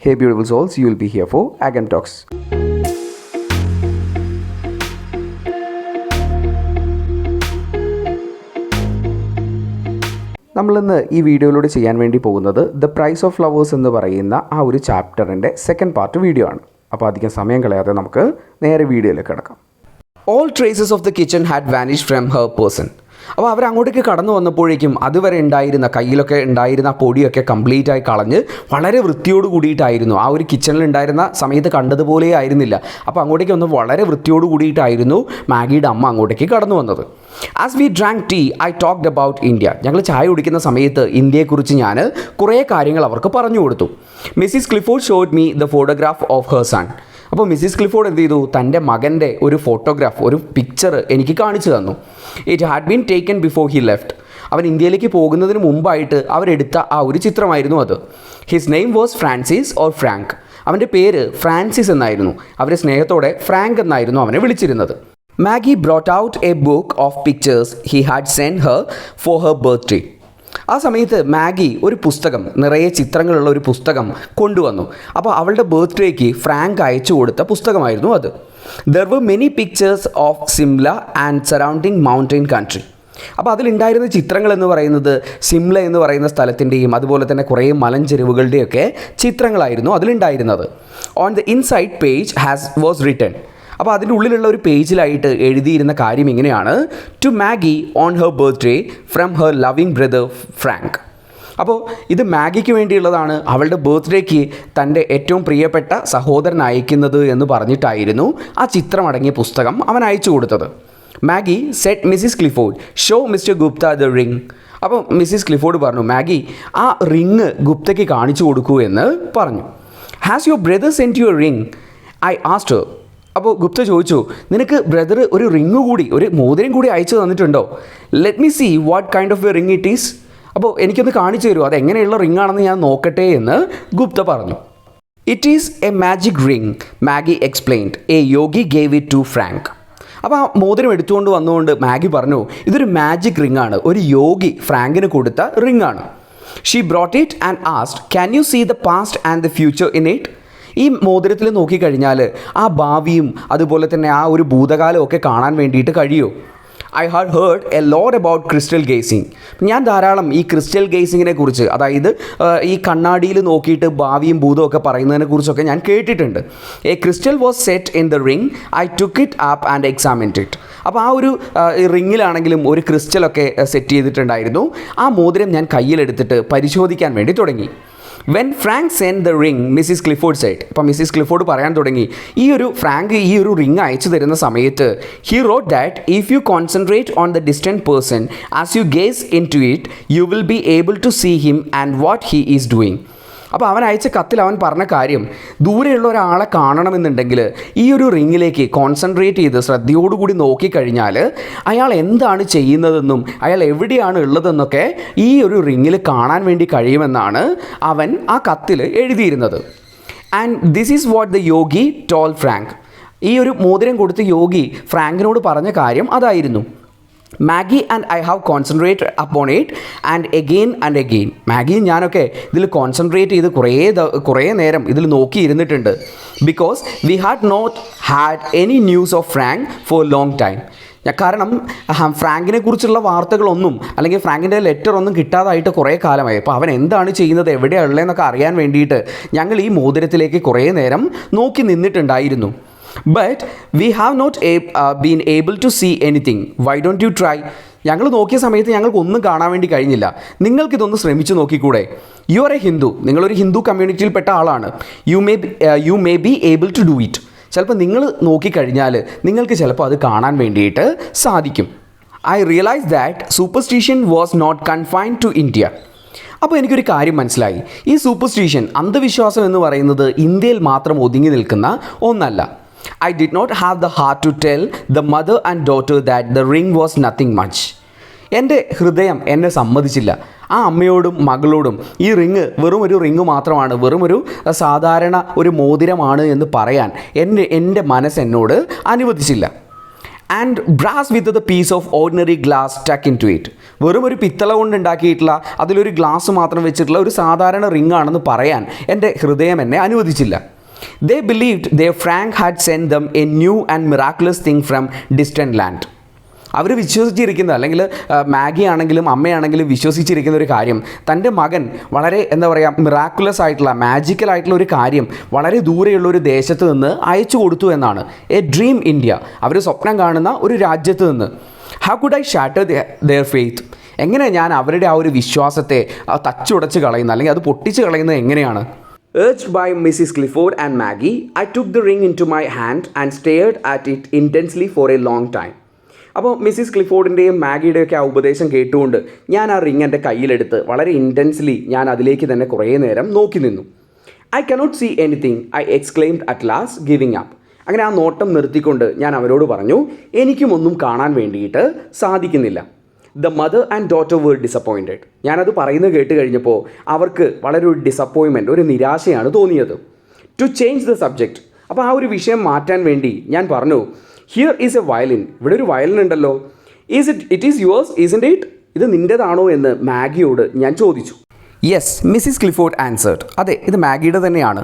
Hey beautiful souls, you will be here for Agam Talks. നമ്മളിന്ന് ഈ വീഡിയോയിലൂടെ ചെയ്യാൻ വേണ്ടി പോകുന്നത് ദ പ്രൈസ് ഓഫ് ഫ്ലവേഴ്സ് എന്ന് പറയുന്ന ആ ഒരു ചാപ്റ്ററിൻ്റെ സെക്കൻഡ് പാർട്ട് വീഡിയോ ആണ്. അപ്പോൾ അധികം സമയം കളയാതെ നമുക്ക് നേരെ വീഡിയോയിലേക്ക് കിടക്കാം. All traces of the kitchen had vanished from her person. അപ്പോൾ അവരങ്ങോട്ടേക്ക് കടന്നു വന്നപ്പോഴേക്കും അതുവരെ ഉണ്ടായിരുന്ന കയ്യിലൊക്കെ ഉണ്ടായിരുന്ന പൊടിയൊക്കെ കംപ്ലീറ്റ് ആയി കളഞ്ഞ് വളരെ വൃത്തിയോട് കൂടിയിട്ടായിരുന്നു ആ ഒരു കിച്ചണിൽ ഉണ്ടായിരുന്ന സമയത്ത് കണ്ടതുപോലെ ആയിരുന്നില്ല. അപ്പോൾ അങ്ങോട്ടേക്ക് ഒന്ന് വളരെ വൃത്തിയോട് കൂടിയിട്ടായിരുന്നു മാഗിയുടെ അമ്മ അങ്ങോട്ടേക്ക് കടന്നു വന്നത്. As we drank tea I talked about India. ഞങ്ങൾ ചായ കുടിക്കുന്ന സമയത്ത് ഇന്ത്യയെക്കുറിച്ച് ഞാൻ കുറേ കാര്യങ്ങൾ അവർക്ക് പറഞ്ഞു കൊടുത്തു. Mrs Clifford showed me the photograph of her son. അപ്പോൾ മിസ്സിസ് ക്ലിഫോർഡ് എന്ത് ചെയ്തു, തൻ്റെ മകൻ്റെ ഒരു ഫോട്ടോഗ്രാഫ്, ഒരു പിക്ചർ എനിക്ക് കാണിച്ചു തന്നു. It had been taken before he left. അവൻ ഇന്ത്യയിലേക്ക് പോകുന്നതിന് മുമ്പായിട്ട് അവരെടുത്ത ആ ഒരു ചിത്രമായിരുന്നു അത്. His name was Francis or Frank. അവൻ്റെ പേര് ഫ്രാൻസിസ് എന്നായിരുന്നു. അവരെ സ്നേഹത്തോടെ ഫ്രാങ്ക് എന്നായിരുന്നു അവനെ വിളിച്ചിരുന്നത്. Maggi brought out A book of pictures he had send her for her birthday. ആ സമയത്ത് മാഗി ഒരു പുസ്തകം, നിറയെ ചിത്രങ്ങളുള്ള ഒരു പുസ്തകം കൊണ്ടുവന്നു. അപ്പോൾ അവളുടെ ബർത്ത്ഡേക്ക് ഫ്രാങ്ക് അയച്ചു കൊടുത്ത പുസ്തകമായിരുന്നു അത്. There were many pictures of Simla and surrounding mountain country. അപ്പോൾ അതിലുണ്ടായിരുന്ന ചിത്രങ്ങൾ എന്ന് പറയുന്നത് സിംല എന്ന് പറയുന്ന സ്ഥലത്തിൻ്റെയും അതുപോലെ തന്നെ കുറേ മലഞ്ചെരുവുകളുടെയൊക്കെ ചിത്രങ്ങളായിരുന്നു അതിലുണ്ടായിരുന്നത്. On the inside page was written. അപ്പോൾ അതിൻ്റെ ഉള്ളിലുള്ള ഒരു പേജിലായിട്ട് എഴുതിയിരുന്ന കാര്യം ഇങ്ങനെയാണ്: to Maggie on her birthday from her loving brother Frank. അപ്പോൾ ഇത് മാഗിക്ക് വേണ്ടിയുള്ളതാണ്, അവളുടെ ബർത്ത്ഡേക്ക് തൻ്റെ ഏറ്റവും പ്രിയപ്പെട്ട സഹോദരൻ അയക്കുന്നത് എന്ന് പറഞ്ഞിട്ടായിരുന്നു ആ ചിത്രമടങ്ങിയ പുസ്തകം അവൻ അയച്ചു കൊടുത്തത്. Maggie said Mrs Clifford show Mr Gupta the ring. അപ്പോൾ മിസ്സിസ് ക്ലിഫോർഡ് പറഞ്ഞു, മാഗി ആ റിങ് ഗുപ്തയ്ക്ക് കാണിച്ചു കൊടുക്കൂ എന്ന് പറഞ്ഞു. Has your brother sent your ring I asked her. അപ്പോൾ ഗുപ്ത ചോദിച്ചു, നിനക്ക് ബ്രദർ ഒരു റിങ് കൂടി, ഒരു മോതിരം കൂടി അയച്ചു തന്നിട്ടുണ്ടോ? Let me see what kind of a ring it is. അപ്പോൾ എനിക്കൊന്ന് കാണിച്ചു തരുമോ, അതെങ്ങനെയുള്ള റിംഗ് ആണെന്ന് ഞാൻ നോക്കട്ടെ എന്ന് ഗുപ്ത പറഞ്ഞു. It is a magic ring, Maggie explained. A yogi gave it to Frank. അപ്പോൾ ആ മോതിരം എടുത്തുകൊണ്ട് വന്നുകൊണ്ട് മാഗി പറഞ്ഞു, ഇതൊരു മാജിക് റിംഗ് ആണ്, ഒരു യോഗി ഫ്രാങ്കിന് കൊടുത്ത റിംഗ് ആണ്. She brought it and asked, can you see the past and the future in it. ഈ മോതിരത്തിൽ നോക്കിക്കഴിഞ്ഞാൽ ആ ഭാവിയും അതുപോലെ തന്നെ ആ ഒരു ഭൂതകാലം ഒക്കെ കാണാൻ വേണ്ടിയിട്ട് കഴിയുമോ? I had heard a lot about crystal gazing. ഞാൻ ധാരാളം ഈ ക്രിസ്റ്റൽ ഗേസിങ്ങിനെ കുറിച്ച്, അതായത് ഈ കണ്ണാടിയിൽ നോക്കിയിട്ട് ഭാവിയും ഭൂതവും ഒക്കെ പറയുന്നതിനെ കുറിച്ചൊക്കെ ഞാൻ കേട്ടിട്ടുണ്ട്. A crystal was set in the ring, I took it up and examined it. അപ്പോൾ ആ ഒരു റിങ്ങിലാണെങ്കിലും ഒരു ക്രിസ്റ്റലൊക്കെ സെറ്റ് ചെയ്തിട്ടുണ്ടായിരുന്നു. ആ മോതിരം ഞാൻ കയ്യിലെടുത്തിട്ട് പരിശോധിക്കാൻ വേണ്ടി തുടങ്ങി. When Frank sent the ring Mrs Clifford said. അപ്പോൾ മിസ്സിസ് ക്ലിഫോർഡ് പറയാൻ തുടങ്ങി, ഫ്രാങ്ക് ഈ ഒരു റിംഗ് അയച്ചു തരുന്ന സമയത്ത് he wrote that if you concentrate on the distant person as you gaze into it you will be able to see him and what he is doing. അപ്പോൾ അവൻ അയച്ച കത്തിൽ അവൻ പറഞ്ഞ കാര്യം, ദൂരെയുള്ള ഒരാളെ കാണണമെന്നുണ്ടെങ്കിൽ ഈ ഒരു റിങ്ങിലേക്ക് കോൺസെൻട്രേറ്റ് ചെയ്ത് ശ്രദ്ധയോടുകൂടി നോക്കിക്കഴിഞ്ഞാൽ അയാൾ എന്താണ് ചെയ്യുന്നതെന്നും അയാൾ എവിടെയാണ് ഉള്ളതെന്നൊക്കെ ഈ ഒരു റിങ്ങിൽ കാണാൻ വേണ്ടി കഴിയുമെന്നാണ് അവൻ ആ കത്തിൽ എഴുതിയിരുന്നത്. And this is what the yogi told Frank. ഈ ഒരു മോതിരം കൊടുത്ത് യോഗി ഫ്രാങ്കിനോട് പറഞ്ഞ കാര്യം അതായിരുന്നു. Maggie and I have concentrate upon it and again and again. മാഗിയും ഞാനൊക്കെ ഇതിൽ കോൺസെൻട്രേറ്റ് ചെയ്ത് കുറേ നേരം ഇതിൽ നോക്കിയിരുന്നിട്ടുണ്ട്. Because we had not had any news of Frank for long time. കാരണം ഫ്രാങ്കിനെ കുറിച്ചുള്ള വാർത്തകളൊന്നും അല്ലെങ്കിൽ ഫ്രാങ്കിൻ്റെ ലെറ്റർ ഒന്നും കിട്ടാതായിട്ട് കുറേ കാലമായി. അപ്പോൾ അവൻ എന്താണ് ചെയ്യുന്നത്, എവിടെയാണ് ഉള്ളതെന്നൊക്കെ അറിയാൻ വേണ്ടിയിട്ട് ഞങ്ങൾ ഈ മോതിരത്തിലേക്ക് കുറേ നേരം നോക്കി നിന്നിട്ടുണ്ടായിരുന്നു. But we have not been able to see anything. Why don't you try. ഞങ്ങൾ നോക്കിയ സമയത്ത് ഞങ്ങൾക്ക് ഒന്നും കാണാൻ വേണ്ടി കഴിഞ്ഞില്ല. നിങ്ങൾക്കിതൊന്ന് ശ്രമിച്ചു നോക്കിക്കൂടെ? യു ആർ എ ഹിന്ദു, നിങ്ങളൊരു ഹിന്ദു കമ്മ്യൂണിറ്റിയിൽപ്പെട്ട ആളാണ്. You may be able to do it. ചിലപ്പോൾ നിങ്ങൾ നോക്കിക്കഴിഞ്ഞാൽ നിങ്ങൾക്ക് ചിലപ്പോൾ അത് കാണാൻ വേണ്ടിയിട്ട് സാധിക്കും. I realise that superstition was not confined to India. അപ്പോൾ എനിക്കൊരു കാര്യം മനസ്സിലായി, ഈ സൂപ്പർസ്റ്റിഷൻ, അന്ധവിശ്വാസം എന്ന് പറയുന്നത് ഇന്ത്യയിൽ മാത്രം ഒതുങ്ങി നിൽക്കുന്ന ഒന്നല്ല. I did not have the heart to tell the mother and daughter that the ring was nothing much. എൻ്റെ ഹൃദയം എന്നെ സമ്മതിച്ചില്ല ആ അമ്മയോടും മകളോടും ഈ റിങ് വെറും ഒരു റിങ് മാത്രമാണ്, വെറും ഒരു സാധാരണ ഒരു മോതിരമാണ് എന്ന് പറയാൻ എൻ്റെ മനസ്സ് എന്നോട് അനുവദിച്ചില്ല. And brass with the piece of ordinary glass tuck into it. വെറും ഒരു പിത്തള കൊണ്ട് ഉണ്ടാക്കിയിട്ടുള്ള അതിലൊരു ഗ്ലാസ് മാത്രം വെച്ചിട്ടുള്ള ഒരു സാധാരണ റിംഗ് ആണെന്ന് പറയാൻ എൻ്റെ ഹൃദയം എന്നെ അനുവദിച്ചില്ല. They believed their Frank had sent them a new and miraculous thing from distant land. അവർ വിശ്വസിച്ചിരിക്കുന്നത്, അല്ലെങ്കിൽ മാഗി ആണെങ്കിലും അമ്മയാണെങ്കിലും വിശ്വസിച്ചിരിക്കുന്ന ഒരു കാര്യം, തൻ്റെ മകൻ വളരെ മിറാക്കുലസ് ആയിട്ടുള്ള മാജിക്കൽ ആയിട്ടുള്ള ഒരു കാര്യം വളരെ ദൂരെയുള്ള ഒരു ദേശത്ത് നിന്ന് അയച്ചു കൊടുത്തു എന്നാണ്. എ ഡ്രീം ഇന്ത്യ, അവർ സ്വപ്നം കാണുന്ന ഒരു രാജ്യത്ത് നിന്ന്. How could I shatter their faith? എങ്ങനെ ഞാൻ അവരുടെ ആ ഒരു വിശ്വാസത്തെ തച്ചുടച്ച് കളയുന്നത്, അല്ലെങ്കിൽ അത് പൊട്ടിച്ച് കളയുന്നത് എങ്ങനെയാണ്? Urged by Mrs. Clifford and Maggie, I took the ring into my hand and stared at it intensely for a long time. അപ്പോൾ മിസ്സിസ് ക്ലിഫോർഡിൻ്റെയും മാഗിയുടെയൊക്കെ ആ ഉപദേശം കേട്ടുകൊണ്ട് ഞാൻ ആ റിങ് എൻ്റെ കയ്യിലെടുത്ത് വളരെ ഇൻറ്റൻസ്ലി ഞാൻ അതിലേക്ക് തന്നെ കുറേ നേരം നോക്കി നിന്നു. I cannot see anything, I exclaimed at last giving up. അങ്ങനെ ആ നോട്ടം നിർത്തിക്കൊണ്ട് ഞാൻ അവരോട് പറഞ്ഞു, എനിക്കും ഒന്നും കാണാൻ വേണ്ടിയിട്ട് സാധിക്കുന്നില്ല. The mother and daughter were disappointed. ഞാനത് പറയുന്നത് കേട്ട് കഴിഞ്ഞപ്പോൾ അവർക്ക് വളരെ ഒരു ഡിസപ്പോയിൻമെൻറ്റ്, ഒരു നിരാശയാണ് തോന്നിയത്. ടു ചേഞ്ച് ദ സബ്ജക്റ്റ്, അപ്പോൾ ആ ഒരു വിഷയം മാറ്റാൻ വേണ്ടി ഞാൻ പറഞ്ഞു, ഹിയർ ഈസ് എ വയലിൻ. ഇവിടെ ഒരു വയലിൻ ഉണ്ടല്ലോ. It is yours isn't it? ഇത് നിൻ്റേതാണോ എന്ന് മാഗിയോട് ഞാൻ ചോദിച്ചു. Yes, Mrs Clifford answered. അതെ, ഇത് മാഗിയുടെ തന്നെയാണ്.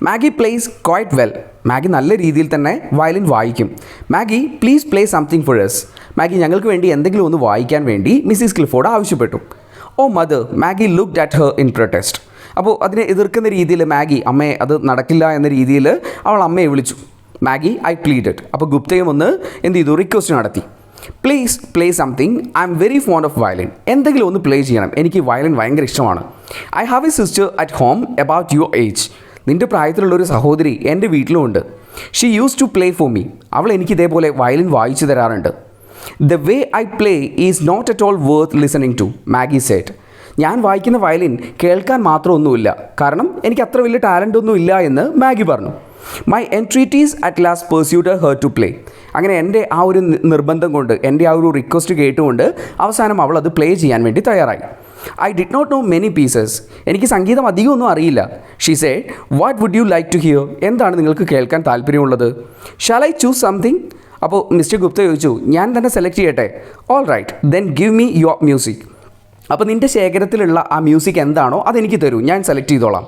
Maggie plays quite well. Maggie നല്ല രീതിയിൽ തന്നെ വയലിൻ വായിക്കും. Maggie please play something for us. Maggie ഞങ്ങൾക്ക് വേണ്ടി എന്തെങ്കിലും ഒന്ന് വായിക്കാൻ വേണ്ടി മിസ്സിസ് ക്ലിഫോർഡ് ആവശ്യപ്പെട്ടു. Oh mother, Maggie looked at her in protest. അപ്പോൾ അതിനെ എതിർക്കുന്ന രീതിയിൽ മാഗി, അമ്മയെ അത് നടക്കില്ല എന്ന രീതിയിൽ അവൾ അമ്മയെ വിളിച്ചു. Maggie, I pleaded. അപ്പോൾ ഗുപ്തയും ഒന്ന് എന്ത് ചെയ്തു, റിക്വസ്റ്റ് നടത്തി. Please play something, I am very fond of violin. എന്തെങ്കിലും ഒന്ന് പ്ലേ ചെയ്യണം, എനിക്ക് വയലിൻ ഭയങ്കര ഇഷ്ടമാണ്. I have a sister at home about your age. നിൻ്റെ പ്രായത്തിലുള്ളൊരു സഹോദരി എൻ്റെ വീട്ടിലുമുണ്ട്. She use to play for me. അവൾ എനിക്ക് ഇതേപോലെ വയലിൻ വായിച്ചു തരാറുണ്ട്. The way I play is not at all worth listening to, Maggie Z. ഞാൻ വായിക്കുന്ന വയലിൻ കേൾക്കാൻ മാത്രമൊന്നുമില്ല, കാരണം എനിക്ക് അത്ര വലിയ ടാലൻ്റ് ഒന്നും ഇല്ല എന്ന് മാഗി പറഞ്ഞു. My entreaties at last persuaded her to play. അങ്ങനെ എൻ്റെ ആ ഒരു നിർബന്ധം കൊണ്ട്, എൻ്റെ ആ ഒരു റിക്വസ്റ്റ് കേട്ടുകൊണ്ട് അവസാനം അവൾ അത് പ്ലേ ചെയ്യാൻ വേണ്ടി തയ്യാറായി. I did not know many pieces. എനിക്ക് സംഗീതം അധികമൊന്നും അറിയില്ല. She say, what would you like to hear? എന്താണ് നിങ്ങൾക്ക് കേൾക്കാൻ താല്പര്യമുള്ളത്? Shall I choose something? അപ്പോൾ മിസ്റ്റർ ഗുപ്ത ചോദിച്ചു, ഞാൻ തന്നെ സെലക്ട് ചെയ്യട്ടെ? All right, then give me your music. അപ്പോൾ നിൻ്റെ ശേഖരത്തിലുള്ള ആ മ്യൂസിക് എന്താണോ അതെനിക്ക് തരൂ, ഞാൻ സെലക്ട് ചെയ്തോളാം.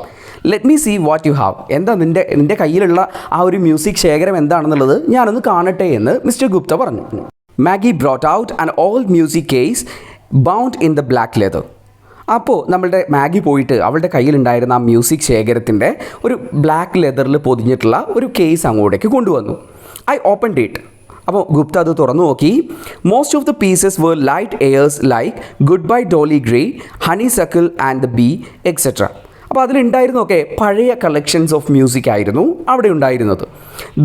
Let me see what you have. എന്താ നിൻ്റെ കയ്യിലുള്ള ആ ഒരു മ്യൂസിക് ശേഖരം എന്താണെന്നുള്ളത് ഞാനൊന്ന് കാണട്ടെ എന്ന് മിസ്റ്റർ ഗുപ്ത പറഞ്ഞു. Maggi brought out an old music case bound in the black leather. അപ്പോൾ നമ്മളുടെ മാഗി പോയിട്ട് അവളുടെ കയ്യിലുണ്ടായിരുന്ന ആ മ്യൂസിക് ശേഖരത്തിൻ്റെ ഒരു ബ്ലാക്ക് ലെതറിൽ പൊതിഞ്ഞിട്ടുള്ള ഒരു കേസ് അങ്ങോട്ടേക്ക് കൊണ്ടുവന്നു. I opened it. അപ്പോൾ ഗുപ്ത അത് തുറന്നു നോക്കി. Most of the pieces were light airs like good bye Dolly Gray, honeysuckle and the bee etcetera. അപ്പോൾ അതിലുണ്ടായിരുന്നൊക്കെ പഴയ കളക്ഷൻസ് ഓഫ് മ്യൂസിക് ആയിരുന്നു അവിടെ ഉണ്ടായിരുന്നത്.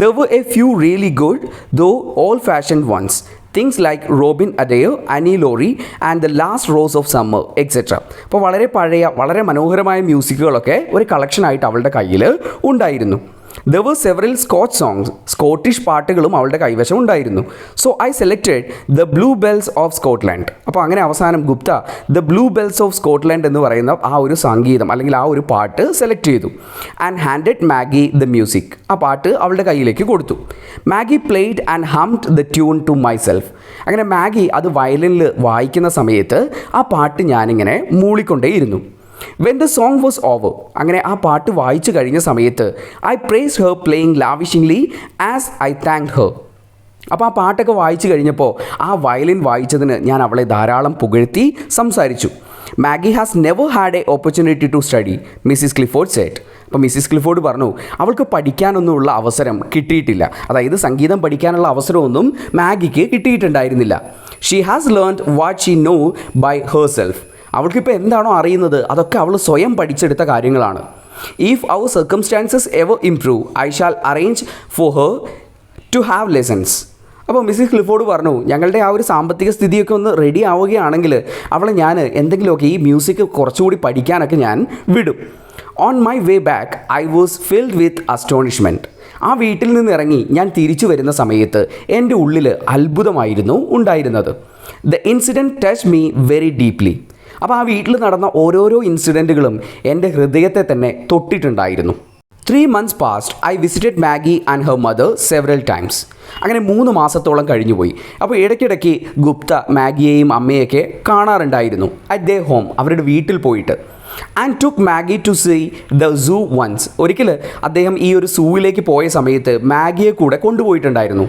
There were a few really good though old fashioned ones, things like Robin Adair, Annie Laurie and the last rose of summer etcetera. അപ്പോൾ വളരെ പഴയ വളരെ മനോഹരമായ മ്യൂസിക്കുകളൊക്കെ ഒരു കളക്ഷനായിട്ട് അവളുടെ കയ്യിൽ ഉണ്ടായിരുന്നു. There were several Scotch songs. Scottish പാട്ടുകളും അവളുടെ കൈവശം ഉണ്ടായിരുന്നു. So I selected the blue bells of Scotland. അപ്പോൾ അങ്ങനെ അവസാനം Gupta the blue bells of Scotland എന്ന് പറയുന്ന ആ ഒരു സംഗീതം അല്ലെങ്കിൽ ആ ഒരു പാട്ട് സെലക്ട് ചെയ്തു. And handed Maggie the music. ആ പാട്ട് അവളുടെ കയ്യിലേക്ക് കൊടുത്തു. Maggie played and hummed the tune to myself. അങ്ങനെ മാഗി അത് വയലിനിൽ വായിക്കുന്ന സമയത്ത് ആ പാട്ട് ഞാനിങ്ങനെ മൂളിക്കൊണ്ടേയിരുന്നു. When the song was over, അങ്ങനെ ആ പാട്ട് വായിച്ചു കഴിഞ്ഞ സമയത്ത് I praised her playing lavishingly as I thanked her. അപ്പോൾ ആ പാട്ടൊക്കെ വായിച്ചു കഴിഞ്ഞപ്പോൾ ആ വയലിൻ വായിച്ചതിന് ഞാൻ അവളെ ധാരാളം പുകഴ്ത്തി സംസാരിച്ചു. Maggie has never had a opportunity to study, Mrs Clifford said. അപ്പോൾ മിസ്സിസ് ക്ലിഫോർഡ് പറഞ്ഞു, അവൾക്ക് പഠിക്കാനൊന്നുമുള്ള അവസരം കിട്ടിയിട്ടില്ല. അതായത് സംഗീതം പഠിക്കാനുള്ള അവസരമൊന്നും മാഗിക്ക് കിട്ടിയിട്ടുണ്ടായിരുന്നില്ല. She has learned what she know by herself. അവൾക്കിപ്പോൾ എന്താണോ അറിയുന്നത് അതൊക്കെ അവൾ സ്വയം പഠിച്ചെടുത്ത കാര്യങ്ങളാണ്. If our circumstances ever improve I shall arrange for her to have lessons. അപ്പോൾ മിസ്സിസ് ക്ലിഫോർഡ് പറഞ്ഞു, ഞങ്ങളുടെ ആ ഒരു സാമ്പത്തിക സ്ഥിതിയൊക്കെ ഒന്ന് റെഡി ആവുകയാണെങ്കിൽ അവളെ ഞാൻ എന്തെങ്കിലുമൊക്കെ ഈ മ്യൂസിക് കുറച്ചുകൂടി പഠിക്കാനൊക്കെ ഞാൻ വിടും. On my way back I was filled with astonishment. ആ വീട്ടിൽ നിന്ന് ഇറങ്ങി ഞാൻ തിരിച്ചു വരുന്ന സമയത്ത് എൻ്റെ ഉള്ളിൽ അത്ഭുതമായിരുന്നു ഉണ്ടായിരുന്നത്. The incident touch me very deeply. അപ്പോൾ ആ വീട്ടിൽ നടന്ന ഓരോരോ ഇൻസിഡൻറ്റുകളും എൻ്റെ ഹൃദയത്തെ തന്നെ തൊട്ടിട്ടുണ്ടായിരുന്നു. 3 months passed. I visited Maggie and her mother several times. അങ്ങനെ 3 മാസത്തോളം കഴിഞ്ഞുപോയി. അപ്പോൾ ഇടയ്ക്കിടയ്ക്ക് ഗുപ്ത മാഗിയെയും അമ്മയൊക്കെ കാണാറുണ്ടായിരുന്നു അറ്റ് ദേ ഹോം, അവരുടെ വീട്ടിൽ പോയിട്ട്. And took Maggie to see the zoo once. ഒരിക്കൽ അദ്ദേഹം ഈ ഒരു സൂവിലേക്ക് പോയ സമയത്ത് മാഗിയെ കൂടെ കൊണ്ടുപോയിട്ടുണ്ടായിരുന്നു.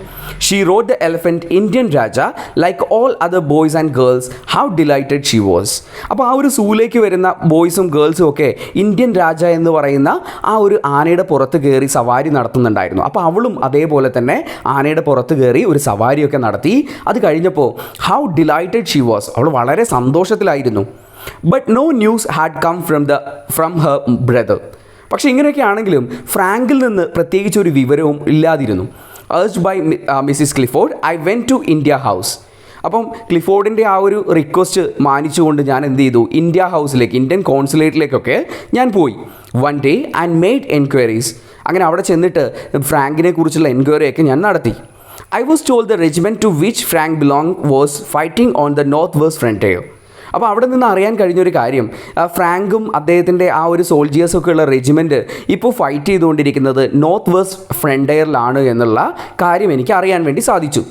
She rode the elephant Indian raja like all other boys and girls, how delighted she was. അപ്പോൾ ആ ഒരു സൂവിലേക്ക് വരുന്ന ബോയ്സും ഗേൾസും ഒക്കെ ഇന്ത്യൻ രാജ എന്ന് പറയുന്ന ആ ഒരു ആനയുടെ പുറത്ത് കയറി സവാരി നടത്തുന്നുണ്ടായിരുന്നു. അപ്പോൾ അവളും അതേപോലെ തന്നെ ആനയുടെ പുറത്ത് കയറി ഒരു സവാരിയൊക്കെ നടത്തി. അത് കഴിഞ്ഞപ്പോൾ ഹൗ ഡിലൈറ്റഡ് ഷീ വാസ്, അവൾ വളരെ സന്തോഷത്തിലായിരുന്നു. But no news had come from her brother. പക്ഷേ ഇങ്ങനെയൊക്കെ ആണെങ്കിലും ഫ്രാങ്കിൽ നിന്ന് പ്രത്യേകിച്ച് ഒരു വിവരവും ഇല്ലാതിരുന്നു. Urged by Mrs Clifford I went to India House. അപ്പം ക്ലിഫോർഡിൻ്റെ ആ ഒരു റിക്വസ്റ്റ് മാനിച്ചുകൊണ്ട് ഞാൻ എന്ത് ചെയ്തു, ഇന്ത്യ ഹൗസിലേക്ക്, ഇന്ത്യൻ കോൺസുലേറ്റിലേക്കൊക്കെ ഞാൻ പോയി. One day and made enquiries. അങ്ങനെ അവിടെ ചെന്നിട്ട് ഫ്രാങ്കിനെ കുറിച്ചുള്ള എൻക്വയറിയൊക്കെ ഞാൻ നടത്തി. I was told the regiment to which Frank belong was fighting on the north west frontier. അപ്പോൾ അവിടെ നിന്ന് അറിയാൻ കഴിഞ്ഞൊരു കാര്യം, ഫ്രാങ്കും അദ്ദേഹത്തിൻ്റെ ആ ഒരു സോൾജിയേഴ്സൊക്കെ ഉള്ള റെജിമെൻറ്റ് ഇപ്പോൾ ഫൈറ്റ് ചെയ്തുകൊണ്ടിരിക്കുന്നത് നോർത്ത് വെസ്റ്റ് ഫ്രണ്ടയറിലാണ് എന്നുള്ള കാര്യം എനിക്ക് അറിയാൻ വേണ്ടി സാധിച്ചു.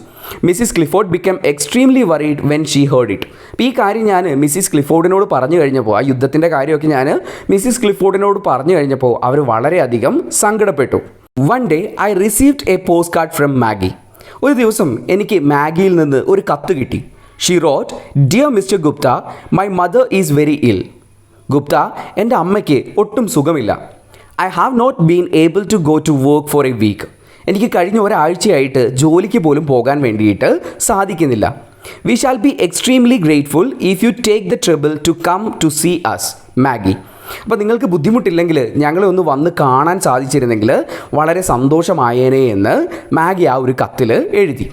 Mrs Clifford become extremely worried when she heard it. അപ്പോൾ ഈ കാര്യം ഞാൻ മിസ്സിസ് ക്ലിഫോർഡിനോട് പറഞ്ഞു കഴിഞ്ഞപ്പോൾ, ആ യുദ്ധത്തിൻ്റെ കാര്യമൊക്കെ ഞാൻ മിസ്സിസ് ക്ലിഫോർഡിനോട് പറഞ്ഞു കഴിഞ്ഞപ്പോൾ അവർ വളരെയധികം സങ്കടപ്പെട്ടു. One day I received a postcard from Maggie. ഒരു ദിവസം എനിക്ക് മാഗിയിൽ നിന്ന് ഒരു കത്ത് കിട്ടി. She wrote, "Dear Mr. Gupta, my mother is very ill." Gupta, എൻ്റെ അമ്മയ്ക്ക് ഒട്ടും സുഖമില്ല. I have not been able to go to work for a week. എനിക്ക് കഴിഞ്ഞ ഒരാഴ്ചയായിട്ട് ജോലിക്ക് പോലും പോകാൻ വേണ്ടിയിട്ട് സാധിക്കുന്നില്ല. We shall be extremely grateful if you take the trouble to come to see us, Maggie. അപ്പോൾ നിങ്ങൾക്ക് ബുദ്ധിമുട്ടില്ലെങ്കിൽ ഞങ്ങളെ ഒന്ന് വന്ന് കാണാൻ സാധിച്ചിരുന്നെങ്കിൽ വളരെ സന്തോഷമായേനെ എന്ന് മാഗി ആ ഒരു കത്തിൽ എഴുതി.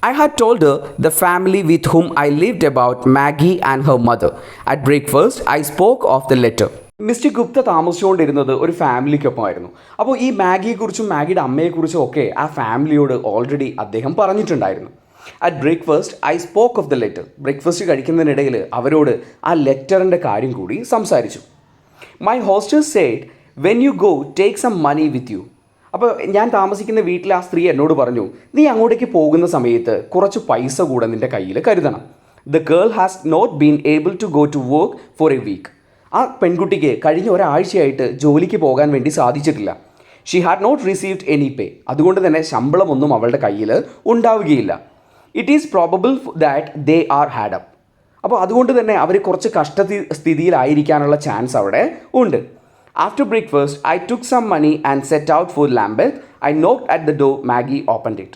I had told her the family with whom I lived about Maggie and her mother. At breakfast, I spoke of the letter. Mister Gupta താമസിച്ചുകൊണ്ടിരുന്നത് ഒരു ഫാമിലിക്കൊപ്പമായിരുന്നു. അപ്പോൾ ഈ മാഗിയെക്കുറിച്ചും മാഗിയുടെ അമ്മയെക്കുറിച്ചും ഒക്കെ ആ ഫാമിലിയോട് ഓൾറെഡി അദ്ദേഹം പറഞ്ഞിട്ടുണ്ടായിരുന്നു. At breakfast I spoke of the letter. Breakfast കഴിക്കുന്നതിനിടയിൽ അവരോട് ആ ലെറ്ററിൻ്റെ കാര്യം കൂടി സംസാരിച്ചു. My hostel said, when you go take some money with you. അപ്പോൾ ഞാൻ താമസിക്കുന്ന വീട്ടിൽ ആ സ്ത്രീ എന്നോട് പറഞ്ഞു, നീ അങ്ങോട്ടേക്ക് പോകുന്ന സമയത്ത് കുറച്ച് പൈസ കൂടെ നിൻ്റെ കയ്യിൽ കരുതണം. The girl has not been able to go to work for a week. ആ പെൺകുട്ടിക്ക് കഴിഞ്ഞ ഒരാഴ്ചയായിട്ട് ജോലിക്ക് പോകാൻ വേണ്ടി സാധിച്ചിട്ടില്ല. She had not received any pay. അതുകൊണ്ട് തന്നെ ശമ്പളമൊന്നും അവളുടെ കയ്യിൽ ഉണ്ടാവുകയില്ല. It is probable that they are hard up. അപ്പോൾ അതുകൊണ്ട് തന്നെ അവർ കുറച്ച് സ്ഥിതിയിലായിരിക്കാനുള്ള ചാൻസ് അവിടെ ഉണ്ട്. After breakfast, I took some money and set out for Lambeth. I knocked at the door. Maggie opened it.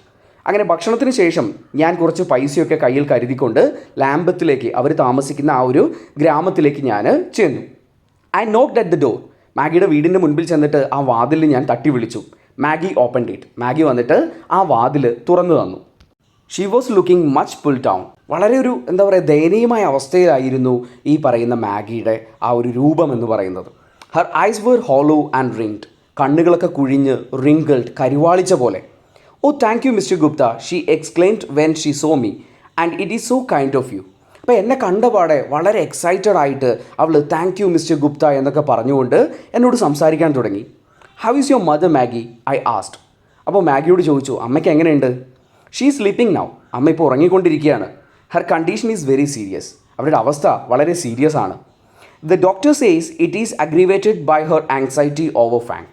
അങ്ങനെ ഭക്ഷണത്തിന് ശേഷം ഞാൻ കുറച്ച് പൈസയൊക്കെ കയ്യിൽ കരുതിക്കൊണ്ട് ലാംബത്തിലേക്ക്, അവർ താമസിക്കുന്ന ആ ഒരു ഗ്രാമത്തിലേക്ക് ഞാൻ ചെന്നു. I knocked at the door. മാഗിയുടെ വീടിൻ്റെ മുൻപിൽ ചെന്നിട്ട് ആ വാതിൽ ഞാൻ തട്ടി വിളിച്ചു. Maggi opened it. മാഗി വന്നിട്ട് ആ വാതിൽ തുറന്നു തന്നു. She was looking much pull down. വളരെ ഒരു എന്താ പറയുക, ദയനീയമായ അവസ്ഥയിലായിരുന്നു ഈ പറയുന്ന മാഗിയുടെ ആ ഒരു രൂപം എന്ന് പറയുന്നത്. Her eyes were hollow and ringed. കണ്ണുകളൊക്കെ കുഴിഞ്ഞ് wrinkled, കരിവാളിച്ച പോലെ. Oh thank you mister Gupta, she exclaimed when she saw me, and it is so kind of you. അപ്പോൾ എന്നെ കണ്ടപാടെ വളരെ എക്സൈറ്റഡ് ആയിട്ട് അവൾ താങ്ക് യു മിസ്റ്റർ ഗുപ്ത എന്നൊക്കെ പറഞ്ഞുകൊണ്ട് എന്നോട് സംസാരിക്കാൻ തുടങ്ങി. How is your mother Maggie, I asked. അപ്പോൾ മാഗിയോട് ചോദിച്ചു, അമ്മയ്ക്ക് എങ്ങനെയുണ്ട്? She sleeping now. അമ്മ ഇപ്പോൾ ഉറങ്ങിക്കൊണ്ടിരിക്കുകയാണ്. Her condition is very serious. അവരുടെ അവസ്ഥ വളരെ സീരിയസ് ആണ്. The doctor says it is aggravated by her anxiety over Frank.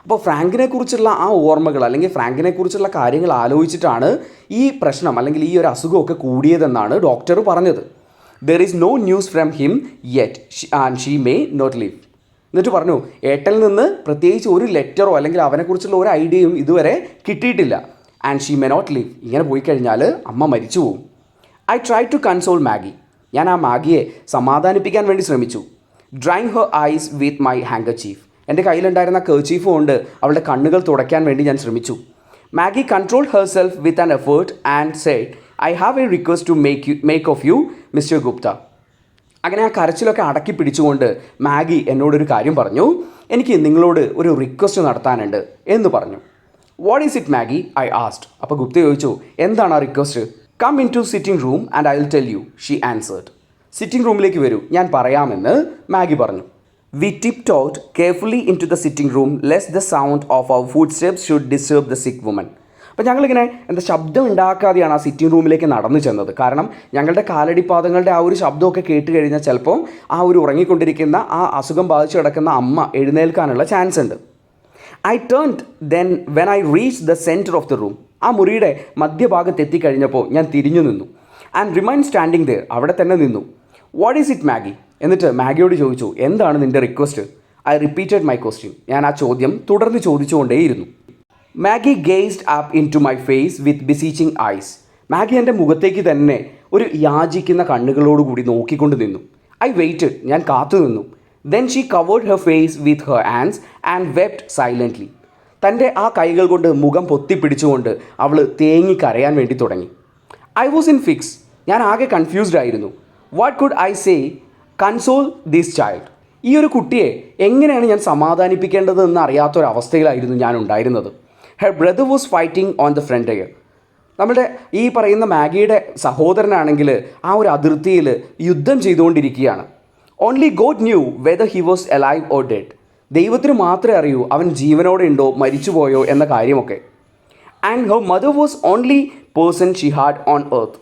അപ്പോൾ ഫ്രാങ്കിനെ കുറിച്ചുള്ള ആ ഓർമ്മകൾ അല്ലെങ്കിൽ ഫ്രാങ്കിനെ കുറിച്ചുള്ള കാര്യങ്ങൾ ആലോചിച്ചിട്ടാണ് ഈ പ്രശ്നം അല്ലെങ്കിൽ ഈ ഒരു അസുഖമൊക്കെ കൂടിയതെന്നാണ് ഡോക്ടർ പറഞ്ഞത്. There is no news from him yet and she may not live. എന്നിട്ട് പറഞ്ഞു, ഏട്ടനിൽ നിന്ന് പ്രത്യേകിച്ച് ഒരു ലെറ്ററോ അല്ലെങ്കിൽ അവനെക്കുറിച്ചുള്ള ഒരു ഐഡിയയും ഇതുവരെ കിട്ടിയിട്ടില്ല. And she may not live. ഇങ്ങനെ പോയി കഴിഞ്ഞാൽ അമ്മ മരിച്ചു പോകും. I try to console Maggie. ഞാൻ ആ മാഗിയെ സമാധാനിപ്പിക്കാൻ വേണ്ടി ശ്രമിച്ചു. Drying her eyes with my handkerchief. എൻ്റെ കയ്യിലുണ്ടായിരുന്ന കർച്ചീഫ് കൊണ്ട് അവളുടെ കണ്ണുകൾ തുടയ്ക്കാൻ വേണ്ടി ഞാൻ ശ്രമിച്ചു. Maggie controlled herself with an effort and said, I have a request to make of you mister Gupta. അങ്ങനെ ആ കരച്ചിലൊക്കെ അടക്കി പിടിച്ചുകൊണ്ട് മാഗി എന്നോടൊരു കാര്യം പറഞ്ഞു, എനിക്ക് നിങ്ങളോട് ഒരു റിക്വസ്റ്റ് നടത്താനുണ്ട് എന്ന് പറഞ്ഞു. What is it Maggie, I asked. അപ്പോൾ ഗുപ്ത ചോദിച്ചു, എന്താണ് ആ request? Come into sitting room and I will tell you, she answered. Sitting റൂമിലേക്ക് വരൂ, ഞാൻ പറയാമെന്ന് മാഗി പറഞ്ഞു. We tiptoed carefully into the sitting room lest the sound of our footsteps should disturb the sick woman. അപ്പോൾ ഞങ്ങളിങ്ങനെ ശബ്ദം ഉണ്ടാക്കാതെയാണ് ആ sitting റൂമിലേക്ക് നടന്നു ചെന്നത്. കാരണം ഞങ്ങളുടെ കാലടിപ്പാദങ്ങളുടെ ആ ഒരു ശബ്ദമൊക്കെ കേട്ട് കഴിഞ്ഞാൽ ചിലപ്പോൾ ആ ഒരു ഉറങ്ങിക്കൊണ്ടിരിക്കുന്ന ആ അസുഖം ബാധിച്ചു കിടക്കുന്ന അമ്മ എഴുന്നേൽക്കാനുള്ള ചാൻസ് ഉണ്ട്. I turned then when I reach the centre of the room. ആ മുറിയുടെ മധ്യഭാഗത്ത് എത്തിക്കഴിഞ്ഞപ്പോൾ ഞാൻ തിരിഞ്ഞു നിന്നു. And remain standing there. അവിടെ തന്നെ നിന്നു. What is it Maggie? എന്നിട്ട് മാഗിയോട് ചോദിച്ചു, എന്താണ് നിൻ്റെ request? I repeated my question. ഞാൻ ആ ചോദ്യം തുടർന്ന് ചോദിച്ചുകൊണ്ടേയിരുന്നു. Maggie gazed up in to my face with beseeching eyes. മാഗി എൻ്റെ മുഖത്തേക്ക് തന്നെ ഒരു യാചിക്കുന്ന കണ്ണുകളോടുകൂടി നോക്കിക്കൊണ്ട് നിന്നു. I waited. ഞാൻ കാത്തു നിന്നു. Then she covered her face with her hands and wept silently. തൻ്റെ ആ കൈകൾ കൊണ്ട് മുഖം പൊത്തിപ്പിടിച്ചുകൊണ്ട് അവൾ തേങ്ങി കരയാൻ വേണ്ടി തുടങ്ങി. I was in fix. ഞാൻ ആകെ കൺഫ്യൂസ്ഡ് ആയിരുന്നു. What could I say console this child? ഈ ഒരു കുട്ടിയെ എങ്ങനെയാണ് ഞാൻ സമാധാനിപ്പിക്കേണ്ടതെന്ന് അറിയാത്തൊരവസ്ഥയിലായിരുന്നു ഞാൻ ഉണ്ടായിരുന്നത്. Her brother was fighting on the frontier. നമ്മുടെ ഈ പറയുന്ന മാഗിയുടെ സഹോദരനാണെങ്കിൽ ആ ഒരു അതിർത്തിയിൽ യുദ്ധം ചെയ്തുകൊണ്ടിരിക്കുകയാണ്. Only God new whether he was alive or dead. ദൈവത്തിന് മാത്രമേ അറിയൂ അവൻ ജീവനോടെ ഉണ്ടോ മരിച്ചുപോയോ എന്ന കാര്യമൊക്കെ. And her mother was only person she had on earth.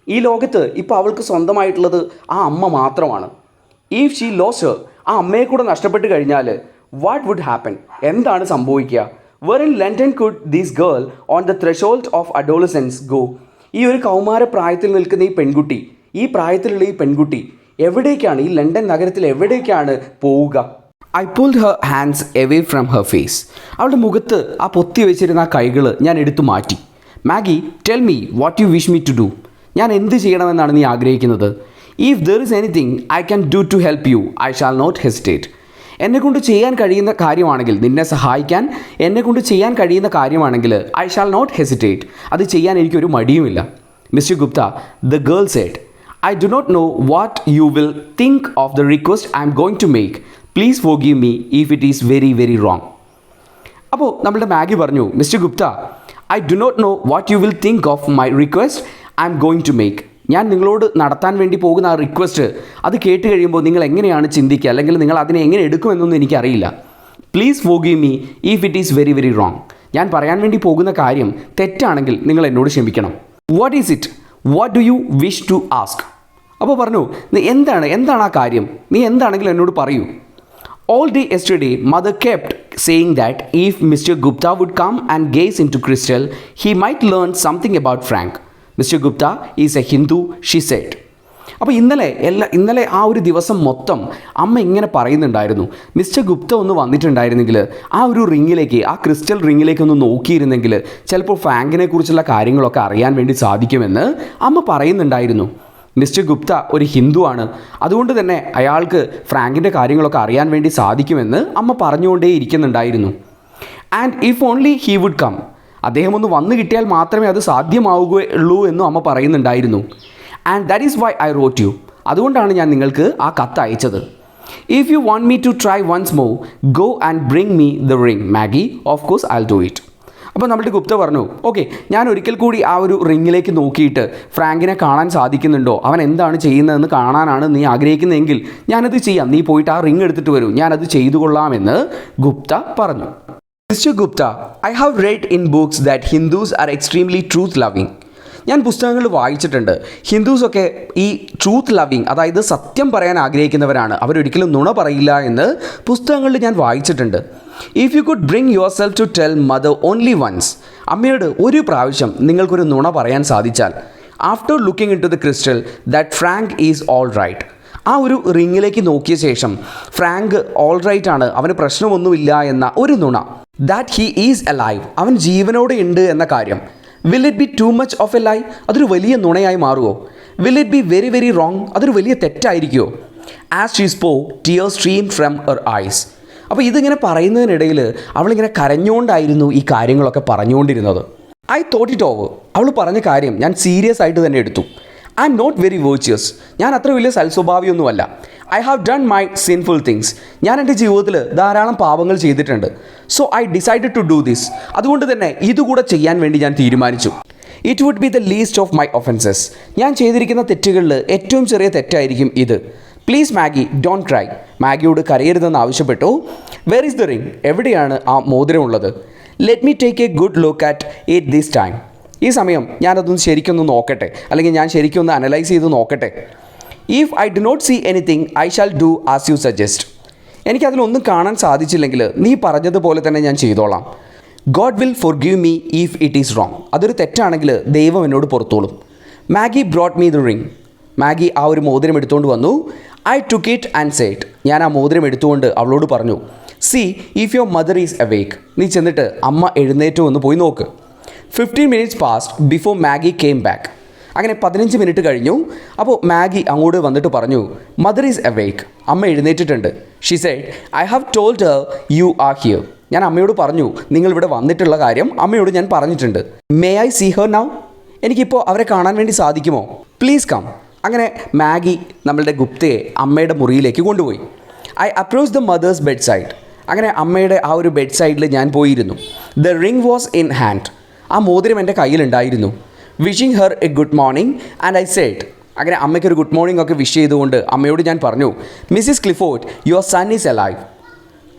ഈ ലോകത്ത് ഇപ്പോൾ അവൾക്ക് സ്വന്തമായിട്ടുള്ളത് ആ അമ്മ മാത്രമാണ്. ഇഫ് ഷീ ലോസ് ഹെർ, ആ അമ്മയെ കൂടെ നഷ്ടപ്പെട്ട് കഴിഞ്ഞാൽ വാട്ട് വുഡ് ഹാപ്പൻ? എന്താണ് സംഭവിക്കുക? Where in London could this girl on the threshold of adolescence go? ഈ ഒരു കൗമാര പ്രായത്തിൽ നിൽക്കുന്ന ഈ പ്രായത്തിലുള്ള ഈ പെൺകുട്ടി എവിടേക്കാണ്, ഈ ലണ്ടൻ നഗരത്തിൽ എവിടേക്കാണ് പോവുക? I pulled her hands away from her face. അവളുടെ മുഖത്ത് ആ പൊത്തി വെച്ചിരുന്ന ആ കൈകൾ ഞാൻ എടുത്തു മാറ്റി. Maggie, tell me what you wish me to do. ഞാൻ എന്ത് ചെയ്യണമെന്നാണ് നീ ആഗ്രഹിക്കുന്നത്? If there is anything I can do to help you I shall not hesitate. എന്നെക്കൊണ്ട് ചെയ്യാൻ കഴിയുന്ന കാര്യമാണെങ്കിൽ, നിന്നെ സഹായിക്കാൻ എന്നെക്കൊണ്ട് ചെയ്യാൻ കഴിയുന്ന കാര്യമാണെങ്കിൽ ഐ ഷാൽ നോട്ട് ഹെസിറ്റേറ്റ്. അത് ചെയ്യാൻ എനിക്കൊരു മടിയുമില്ല. Mister Gupta, the girl said, I do not know what you will think of the request I am going to make. Please forgive me if it is very very wrong. അപ്പോൾ നമ്മുടെ Maggie പറഞ്ഞു, mister Gupta, I do not know what you will think of my request I am going to make. ഞാൻ നിങ്ങളോട് നടത്താൻ വേണ്ടി പോകുന്ന ആ request അത് കേട്ട് കഴിയുമ്പോൾ നിങ്ങൾ എങ്ങനെയാണ് ചിന്തിക്കുക, അല്ലെങ്കിൽ നിങ്ങൾ അതിനെ എങ്ങനെ എടുക്കുമെന്നൊന്നും എനിക്കറിയില്ല. Please forgive me if it is very very wrong. ഞാൻ പറയാൻ വേണ്ടി പോകുന്ന കാര്യം തെറ്റാണെങ്കിൽ നിങ്ങൾ എന്നോട് ക്ഷമിക്കണം. What is it? What do you wish to ask? അപ്പോൾ പറഞ്ഞു, എന്താണ് ആ കാര്യം? നീ എന്താണെങ്കിലും എന്നോട് പറയൂ. All day yesterday, mother kept saying that if Mr. Gupta would come and gaze into crystal, he might learn something about Frank. Mr. Gupta is a Hindu, she said. അപ്പോൾ ഇന്നലെ ആ ഒരു ദിവസം മൊത്തം അമ്മ ഇങ്ങനെ പറയുന്നുണ്ടായിരുന്നു, മിസ്റ്റർ ഗുപ്ത ഒന്ന് വന്നിട്ടുണ്ടായിരുന്നെങ്കിൽ ആ ഒരു റിങ്ങിലേക്ക്, ആ ക്രിസ്റ്റൽ റിങ്ങിലേക്ക് ഒന്ന് നോക്കിയിരുന്നെങ്കിൽ ചിലപ്പോൾ ഫ്രാങ്കിനെ കുറിച്ചുള്ള കാര്യങ്ങളൊക്കെ അറിയാൻ വേണ്ടി സാധിക്കുമെന്ന് അമ്മ പറയുന്നുണ്ടായിരുന്നു. മിസ്റ്റർ ഗുപ്ത ഒരു ഹിന്ദുവാണ്, അതുകൊണ്ട് തന്നെ അയാൾക്ക് ഫ്രാങ്കിൻ്റെ കാര്യങ്ങളൊക്കെ അറിയാൻ വേണ്ടി സാധിക്കുമെന്ന് അമ്മ പറഞ്ഞുകൊണ്ടേ ഇരിക്കുന്നുണ്ടായിരുന്നു. And if only he would come, അദ്ദേഹം ഒന്ന് വന്നു കിട്ടിയാൽ മാത്രമേ അത് സാധ്യമാവുകയുള്ളൂ എന്നും അമ്മ പറയുന്നുണ്ടായിരുന്നു. And that is why I wrote you. അതുകൊണ്ടാണ് ഞാൻ നിങ്ങൾക്ക് ആ കത്ത് അയച്ചത്. If you want me to try once more, go and bring me the ring Maggie. Of course I will do it. അപ്പോൾ നമ്മുടെ ഗുപ്ത പറഞ്ഞു, ഓക്കെ, ഞാൻ ഒരിക്കൽ കൂടി ആ ഒരു റിങ്ങിലേക്ക് നോക്കിയിട്ട് ഫ്രാങ്കിനെ കാണാൻ സാധിക്കുന്നുണ്ടോ, അവൻ എന്താണ് ചെയ്യുന്നതെന്ന് കാണാനാണ് നീ ആഗ്രഹിക്കുന്നതെങ്കിൽ ഞാനത് ചെയ്യാം. നീ പോയിട്ട് ആ റിങ് എടുത്തിട്ട് വരൂ, ഞാനത് ചെയ്തു കൊള്ളാമെന്ന് ഗുപ്ത പറഞ്ഞു. Mister Gupta, I have red in books that Hindus R extremely truth loving. ഞാൻ പുസ്തകങ്ങളിൽ വായിച്ചിട്ടുണ്ട്, ഹിന്ദുസൊക്കെ ഈ ട്രൂത്ത് ലവിങ്, അതായത് സത്യം പറയാൻ ആഗ്രഹിക്കുന്നവരാണ്, അവരൊരിക്കലും നുണ പറയില്ല എന്ന് പുസ്തകങ്ങളിൽ ഞാൻ വായിച്ചിട്ടുണ്ട്. If you could bring yourself to tell mother only once, അമ്മയോട് ഒരു പ്രാവശ്യം നിങ്ങൾക്കൊരു നുണ പറയാൻ സാധിച്ചാൽ, after looking into the crystal that Frank is all right, ആ ഒരു റിങ്ങിലേക്ക് നോക്കിയ ശേഷം ഫ്രാങ്ക് ഓൾ റൈറ്റ് ആണ്, അവന് പ്രശ്നമൊന്നുമില്ല എന്ന ഒരു നുണ, ദാറ്റ് ഹീ ഈസ് അലൈവ്, അവൻ ജീവനോടെ ഉണ്ട് എന്ന കാര്യം, will it be too much of a lie, അതൊരു വലിയ നുണയായി മാറുമോ? Will it be very very wrong, അതൊരു വലിയ തെറ്റായിരിക്കുമോ? As she spoke tears stream from her eyes. അപ്പോൾ ഇതിങ്ങനെ പറയുന്നതിനിടയിൽ അവളിങ്ങനെ കരഞ്ഞുകൊണ്ടായിരുന്നു ഈ കാര്യങ്ങളൊക്കെ പറഞ്ഞുകൊണ്ടിരുന്നത്. I thought it over. അവൾ പറഞ്ഞ കാര്യം ഞാൻ സീരിയസ് ആയിട്ട് തന്നെ എടുത്തു. I am not very virtuous, ഞാൻ അത്ര വലിയ സൽസ്വഭാവിയൊന്നുമല്ല. I have done my sinful things, ഞാൻ എൻ്റെ ജീവിതത്തിൽ ധാരാളം പാപങ്ങൾ ചെയ്തിട്ടുണ്ട്. So I decided to do this, അതുകൊണ്ട് തന്നെ ഇതുകൂടെ ചെയ്യാൻ വേണ്ടി ഞാൻ തീരുമാനിച്ചു. It would be the least of my offences, ഞാൻ ചെയ്തിരിക്കുന്ന തെറ്റുകളിൽ ഏറ്റവും ചെറിയ തെറ്റായിരിക്കും ഇത്. പ്ലീസ് മാഗി, ഡോണ്ട് ക്രൈ, മാഗിയോട് കരയരുതെന്ന് ആവശ്യപ്പെട്ടു. Where is the ring? എവിടെയാണ് ആ മോതിരമുള്ളത്? Let me take a good look at it this time. ഈ സമയം ഞാനതൊന്ന് ശരിക്കൊന്ന് നോക്കട്ടെ, അല്ലെങ്കിൽ ഞാൻ ശരിക്കൊന്ന് അനലൈസ് ചെയ്ത് നോക്കട്ടെ. If I do not see anything I shall do as you suggest. എനിക്കതിലൊന്നും കാണാൻ സാധിച്ചില്ലെങ്കിൽ നീ പറഞ്ഞതുപോലെ തന്നെ ഞാൻ ചെയ്തോളാം. God will forgive me if it is wrong. അതൊരു തെറ്റാണെങ്കിൽ ദൈവം എന്നോട് പുറത്തോളും. Maggie brought me the ring. Maggie ആ ഒരു മോതിരം എടുത്തുകൊണ്ട് വന്നു. I took it and said. ഞാൻ ആ മോതിരം എടുത്തുകൊണ്ട് അവളോട് പറഞ്ഞു, see if your mother is awake. നീ ചെന്നിട്ട് അമ്മ എഴുന്നേറ്റോ എന്ന് പോയി നോക്ക്. 15 minutes passed before Maggi came back. അങ്ങനെ 15 മിനിറ്റ് കഴിഞ്ഞു. അപ്പോൾ മാഗി അങ്ങോട്ട് വന്നിട്ട് പറഞ്ഞു, മദർ ഈസ് അവേക്ക്. അമ്മ എഴുന്നേറ്റിട്ടുണ്ട്. She said, I have told her you are here. ഞാൻ അമ്മയോട് പറഞ്ഞു, നിങ്ങളിവിടെ വന്നിട്ടുള്ള കാര്യം അമ്മയോട് ഞാൻ പറഞ്ഞിട്ടുണ്ട്. May I see her now? എനിക്കിപ്പോൾ അവരെ കാണാൻ വേണ്ടി സാധിക്കുമോ? Please come. അങ്ങനെ മാഗി നമ്മളുടെ ഗുപ്തയെ അമ്മയുടെ മുറിയിലേക്ക് കൊണ്ടുപോയി. I approach the mother's bedside. അങ്ങനെ അമ്മയുടെ ആ ഒരു ബെഡ് സൈഡിൽ ഞാൻ പോയിരുന്നു. The ring was in hand. ആ മോതിരം എൻ്റെ കയ്യിലുണ്ടായിരുന്നു. Wishing her a good morning and I said. അങ്ങനെ അമ്മയ്ക്കൊരു ഗുഡ് മോർണിംഗ് ഒക്കെ വിഷ് ചെയ്തുകൊണ്ട് അമ്മയോട് ഞാൻ പറഞ്ഞു, Mrs Clifford, your son is alive.